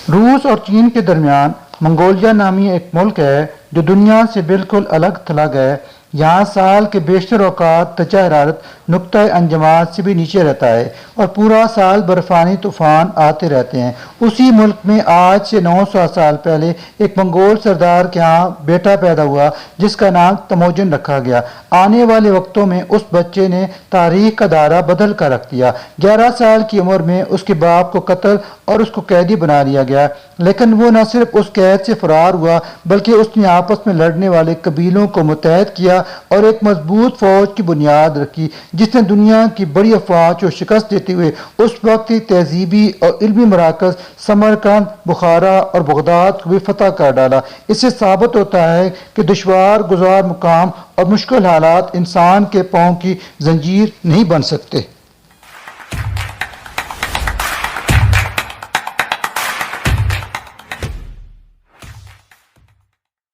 روس اور چین کے درمیان منگولیا نامی ایک ملک ہے جو دنیا سے بالکل الگ تھلگ ہے۔ یہاں سال کے بیشتر اوقات درجہ حرارت نقطۂ انجماد سے بھی نیچے رہتا ہے اور پورا سال برفانی طوفان آتے رہتے ہیں۔ اسی ملک میں آج سے 900 سال پہلے ایک منگول سردار کے ہاں بیٹا پیدا ہوا جس کا نام تموجن رکھا گیا۔ آنے والے وقتوں میں اس بچے نے تاریخ کا دائرہ بدل کر رکھ دیا۔ 11 سال کی عمر میں اس کے باپ کو قتل اور اس کو قیدی بنا لیا گیا، لیکن وہ نہ صرف اس قید سے فرار ہوا بلکہ اس نے آپس میں لڑنے والے قبیلوں کو متحد کیا اور ایک مضبوط فوج کی بنیاد رکھی جس نے دنیا کی بڑی افواج کو شکست دیتے ہوئے اس وقت کی تہذیبی اور علمی مراکز سمرقند، بخارا اور بغداد کو بھی فتح کر ڈالا۔ اس سے ثابت ہوتا ہے کہ دشوار گزار مقام اور مشکل حالات انسان کے پاؤں کی زنجیر نہیں بن سکتے۔